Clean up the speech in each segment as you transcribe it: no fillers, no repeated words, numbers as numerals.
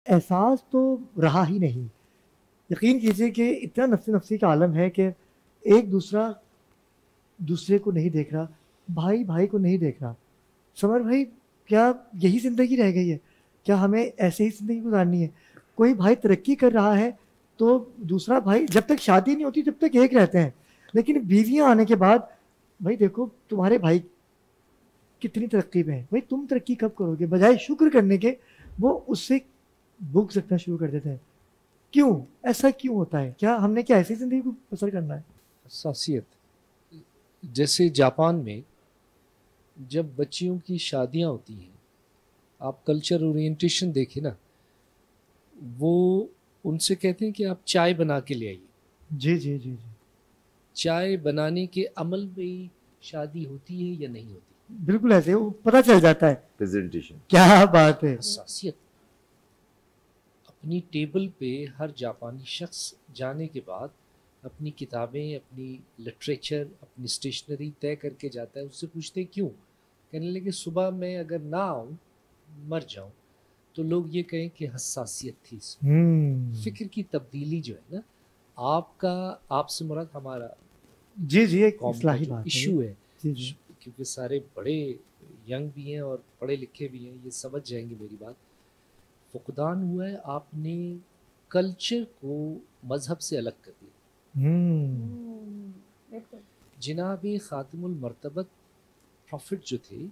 एहसास तो रहा ही नहीं। यकीन कीजिए कि इतना नफ़्सी नफ़्सी का आलम है कि एक दूसरा दूसरे को नहीं देख रहा, भाई भाई को नहीं देख रहा। समर भाई, क्या यही ज़िंदगी रह गई है? क्या हमें ऐसे ही ज़िंदगी गुजारनी है? कोई भाई तरक्की कर रहा है तो दूसरा भाई, जब तक शादी नहीं होती तब तक एक रहते हैं, लेकिन बीवियां आने के बाद भाई देखो तुम्हारे भाई कितनी तरक्की में है, भाई तुम तरक्की कब करोगे? बजाय शुक्र करने के वो उससे बुग्ज रखना शुरू कर देते हैं। क्यों? ऐसा क्यों होता है? क्या हमने क्या ऐसी जिंदगी को बसर करना है? हसासियत, जैसे जापान में जब बच्चियों की शादियां होती हैं, आप कल्चर ओरिएंटेशन देखें ना, वो उनसे कहते हैं कि आप चाय बना के ले आइए। जी जी जी जी। चाय बनाने के अमल में ही शादी होती है या नहीं होती। बिल्कुल ऐसे वो पता चल जाता है। प्रेजेंटेशन। क्या बात है! हसासियत, अपनी टेबल पे हर जापानी शख्स जाने के बाद अपनी किताबें, अपनी लिटरेचर, अपनी स्टेशनरी तय करके जाता है। उससे पूछते हैं क्यों? कहने लगे सुबह मैं अगर ना आऊँ, मर जाऊँ, तो लोग ये कहें कि हसासियत थी इसमें। फिक्र की तब्दीली जो है ना, आपका, आपसे मुराद हमारा जी जी, एक कौम का इस्लाही जो बात है। इशू है, जी जी। क्योंकि सारे बड़े यंग भी हैं और पढ़े लिखे भी हैं, ये समझ जाएंगे मेरी बात। फुकदान हुआ है, आपने कल्चर को मजहब से अलग कर दिया। जनाब ख़ातिमुल मर्तबत प्रॉफिट जो थे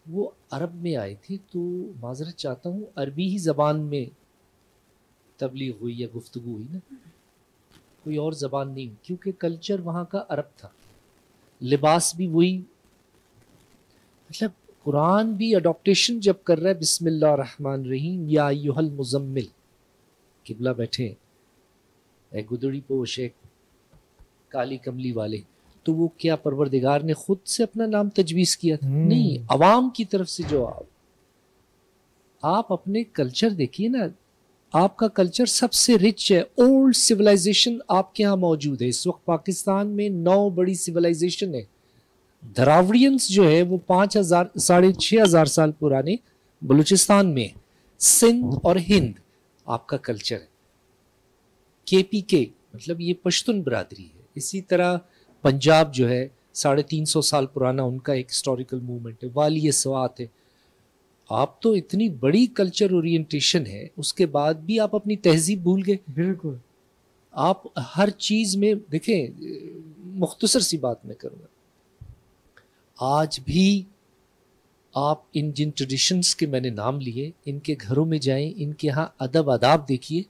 वो अरब में आए थे, तो माजरत चाहता हूँ अरबी ही ज़बान में तबलीग हुई या गुफ्तगू हुई ना, कोई और ज़बान नहीं, क्योंकि कल्चर वहाँ का अरब था, लिबास भी वही। मतलब कुरान भी अडॉप्टेशन जब कर रहा है, बिस्मिल्लाह रहमान रहीम या अय्युहल मुज़म्मिल, किबला बैठे ए गुदड़ी पोश एक काली कमली वाले, तो वो क्या परवरदिगार ने खुद से अपना नाम तजवीज़ किया था? नहीं, अवाम की तरफ से जो आप अपने कल्चर देखिए ना, आपका कल्चर सबसे रिच है, ओल्ड सिविलाइजेशन आपके यहाँ मौजूद है। इस वक्त पाकिस्तान में 9 बड़ी सिविलाइजेशन है। द्राविडियंस जो है वो 5,000 6,500 साल पुराने बलूचिस्तान में, सिंध और हिंद आपका कल्चर है। KPK मतलब ये पश्तून बरादरी है। इसी तरह पंजाब जो है 350 साल पुराना, उनका एक हिस्टोरिकल मूवमेंट है। वाली स्वात है। आप तो इतनी बड़ी कल्चर ओरिएंटेशन है, उसके बाद भी आप अपनी तहजीब भूल गए। बिल्कुल। आप हर चीज में देखें, मुख्तसर सी बात मैं करूँगा, आज भी आप इन जिन ट्रेडिशंस के मैंने नाम लिए, इनके घरों में जाएं, इनके यहाँ अदब आदाब देखिए,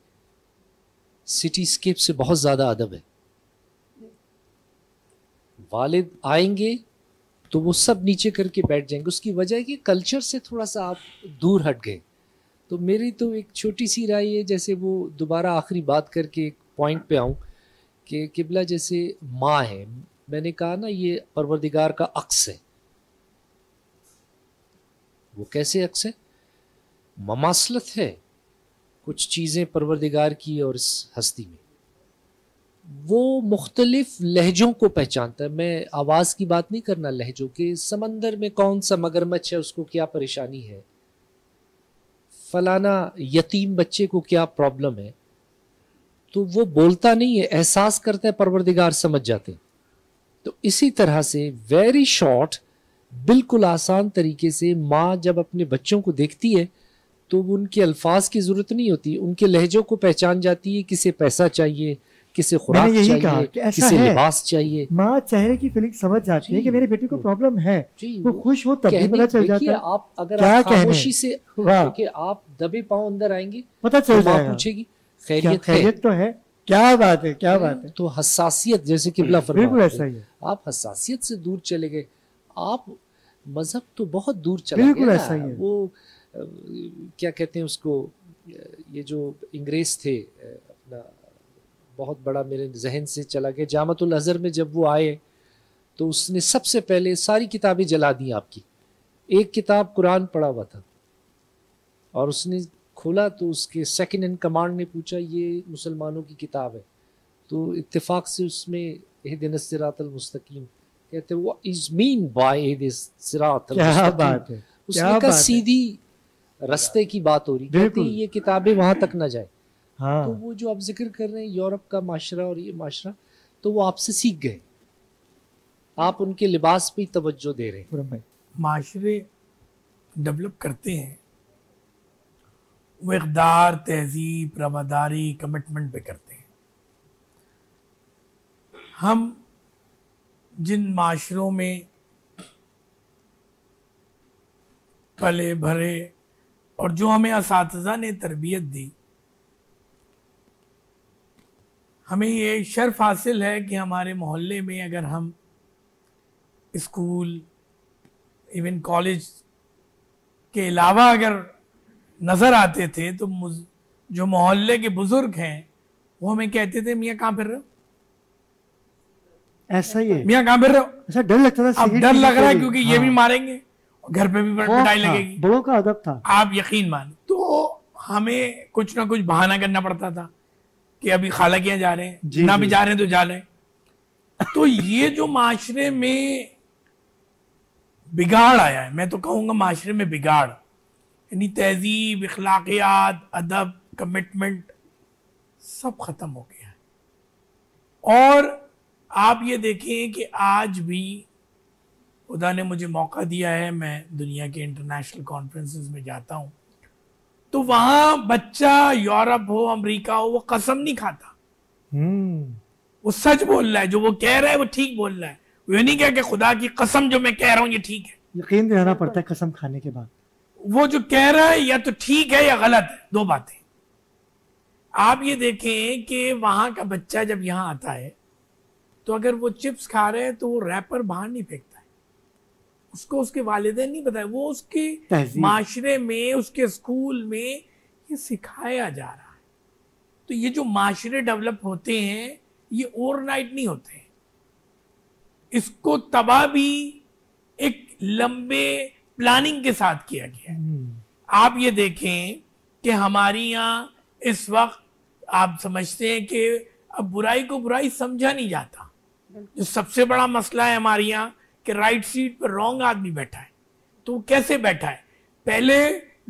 सिटीस्केप से बहुत ज़्यादा अदब है। वालिद आएंगे तो वो सब नीचे करके बैठ जाएंगे, उसकी वजह है कि कल्चर से थोड़ा सा आप दूर हट गए। तो मेरी तो एक छोटी सी राय है, जैसे वो दोबारा आखिरी बात करके एक पॉइंट पे आऊँ कि किबला जैसे माँ है, मैंने कहा ना ये परवरदिगार का अक्स है। वो कैसे अक्स है? ममासलत है कुछ चीज़ें परवरदिगार की और इस हस्ती में, वो मुख्तलिफ लहजों को पहचानता है। मैं आवाज़ की बात नहीं करना, लहजों के। समंदर में कौन सा मगरमच्छ है, उसको क्या परेशानी है, फलाना यतीम बच्चे को क्या प्रॉब्लम है, तो वो बोलता नहीं है, एहसास करता है, परवरदिगार समझ जाते हैं। तो इसी तरह से वेरी शॉर्ट, बिल्कुल आसान तरीके से माँ जब अपने बच्चों को देखती है तो उनके अल्फाज की ज़रूरत नहीं होती, उनके लहजों को पहचान जाती है। किसे पैसा चाहिए, किसे खुराक चाहिए, किसे लिबास चाहिए। माँ चेहरे की फीलिंग समझ जाती है कि मेरे बेटे को प्रॉब्लम है, वो खुश हो तब भी पता चल जाता है। आप अगर आप खामोशी से, क्योंकि आप दबे पांव अंदर आएंगे पता चल तो माँ पूछेगी खैरियत तो है। क्या बात है, क्या बात है। तो हसासियत, जैसे किबला फरमा, बिल्कुल ऐसा ही है। आप हसासियत से दूर चले गए, आप मजहब तो बहुत दूर चला गया। बिल्कुल ऐसा ही है। वो क्या कहते हैं उसको, ये जो अंग्रेज थे, अपना बहुत बड़ा मेरे जहन से चला गया, जामतुल अज़हर में जब वो आए तो उसने सबसे पहले सारी किताबें जला दी आपकी। एक किताब कुरान पढ़ा हुआ था और उसने खोला तो उसके सेकंड इन कमांड ने पूछा ये मुसलमानों की किताब है, तो इत्तेफाक से उसमें इहदिनस सिरातल मुस्तकीम कहते हैं, what is mean by this सिरातल मुस्तकीम। क्या बात है, उसने कहा सीधी रास्ते की बात हो रही, कहते बिल्कुल। हैं ये किताबें वहां तक ना जाए। हाँ तो वो जो आप जिक्र कर रहे हैं यूरोप का माशरा और ये माशरा, तो वो आपसे सीख गए, आप उनके लिबास पे तवज्जो दे रहे हैं। खुरम भाई, माशरे डेवलप करते हैं वो इक़दार, तहजीब, रवादारी, कमिटमेंट पे करते हैं। हम जिन माशरों में पले भरे और जो हमें असातिज़ा ने तरबियत दी, हमें ये शर्फ हासिल है कि हमारे मोहल्ले में अगर हम स्कूल, इवन कॉलेज के अलावा अगर नज़र आते थे तो जो मोहल्ले के बुजुर्ग हैं वो हमें कहते थे, मियाँ कहाँ फिर रहे हो, ऐसा ही है। मियाँ कहाँ फिर रहे हो। ऐसा डर लगता था, अब सिगरेट डर पीने लग से रहा है भी। क्योंकि ये हाँ, भी मारेंगे और घर पे भी खौफ पिटाई था, लगेगी। बड़ों का अदब था। आप यकीन मान, तो हमें कुछ ना कुछ बहाना करना पड़ता था कि अभी खाला के यहाँ जा रहे हैं, जी, ना जी। भी जा रहे हैं तो जा रहे हैं। तो ये जो माशरे में बिगाड़ आया है, मैं तो कहूँगा माशरे में बिगाड़, यानी तहजीब, इखलाकियात, अदब, कमिटमेंट सब खत्म हो गया है। और आप ये देखें कि आज भी खुदा ने मुझे मौका दिया है, मैं दुनिया के इंटरनेशनल कॉन्फ्रेंसेस में जाता हूँ, तो वहाँ बच्चा यूरोप हो, अमेरिका हो, वो कसम नहीं खाता, वो सच बोल रहा है, जो वो कह रहा है वो ठीक बोल रहा है। वो ये नहीं कह कि खुदा की कसम जो मैं कह रहा हूँ ये ठीक है। यकीन दिलाना पड़ता है कसम खाने के बाद। वो जो कह रहा है या तो ठीक है या गलत है, दो बातें। आप ये देखें कि वहां का बच्चा जब यहाँ आता है तो अगर वो चिप्स खा रहे हैं तो वो रैपर बाहर नहीं फेंकता है, उसको उसके वालिदैन नहीं बताया, वो उसके तहजीब। माशरे में, उसके स्कूल में ये सिखाया जा रहा है। तो ये जो माशरे डेवलप होते हैं ये ओवरनाइट नहीं होते हैं, इसको तबाह भी एक लंबे प्लानिंग के साथ किया गया है। आप ये देखें कि हमारी यहाँ इस वक्त आप समझते हैं कि अब बुराई को बुराई समझा नहीं जाता। जो सबसे बड़ा मसला है हमारे यहाँ कि राइट सीट पर रॉन्ग आदमी बैठा है, तो वो कैसे बैठा है। पहले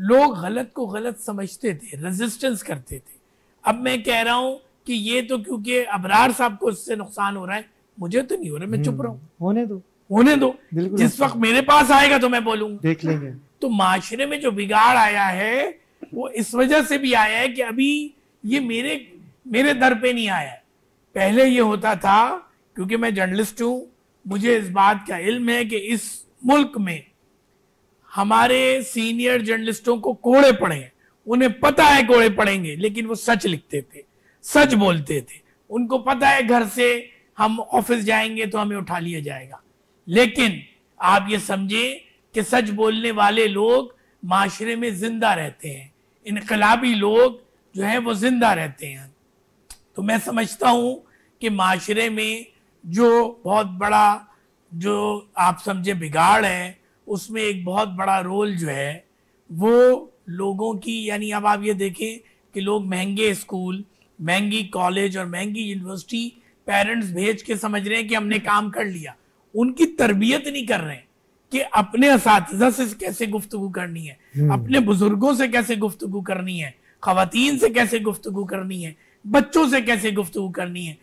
लोग गलत को गलत समझते थे, रेजिस्टेंस करते थे। अब मैं कह रहा हूं कि ये तो क्योंकि अबरार साहब को इससे नुकसान हो रहा है, मुझे तो नहीं हो रहा, मैं चुप रहा हूं, होने दो, होने दो, बिल्कुल जिस वक्त मेरे पास आएगा तो मैं बोलूंगा, देख लेंगे। तो माशरे में जो बिगाड़ आया है वो इस वजह से भी आया है कि अभी ये मेरे दर पे नहीं आया है। पहले ये होता था, क्योंकि मैं जर्नलिस्ट हूं, मुझे इस बात का इल्म है कि इस मुल्क में हमारे सीनियर जर्नलिस्टों को कोड़े पड़े हैं, उन्हें पता है कोड़े पड़ेंगे, लेकिन वो सच लिखते थे, सच बोलते थे। उनको पता है घर से हम ऑफिस जाएंगे तो हमें उठा लिया जाएगा, लेकिन आप ये समझे कि सच बोलने वाले लोग माशरे में जिंदा रहते हैं, इनकलाबी लोग जो है वो जिंदा रहते हैं। तो मैं समझता हूं कि माशरे में जो बहुत बड़ा जो आप समझे बिगाड़ है, उसमें एक बहुत बड़ा रोल जो है वो लोगों की, यानी अब आप ये देखें कि लोग महंगे स्कूल, महंगी कॉलेज और महंगी यूनिवर्सिटी पेरेंट्स भेज के समझ रहे हैं कि हमने काम कर लिया, उनकी तरबियत नहीं कर रहे हैं कि अपने असातिज़ा से कैसे गुफ्तगू करनी है, अपने बुजुर्गों से कैसे गुफ्तगू करनी है, खवातीन से कैसे गुफ्तगू करनी है, बच्चों से कैसे गुफ्तगू करनी है।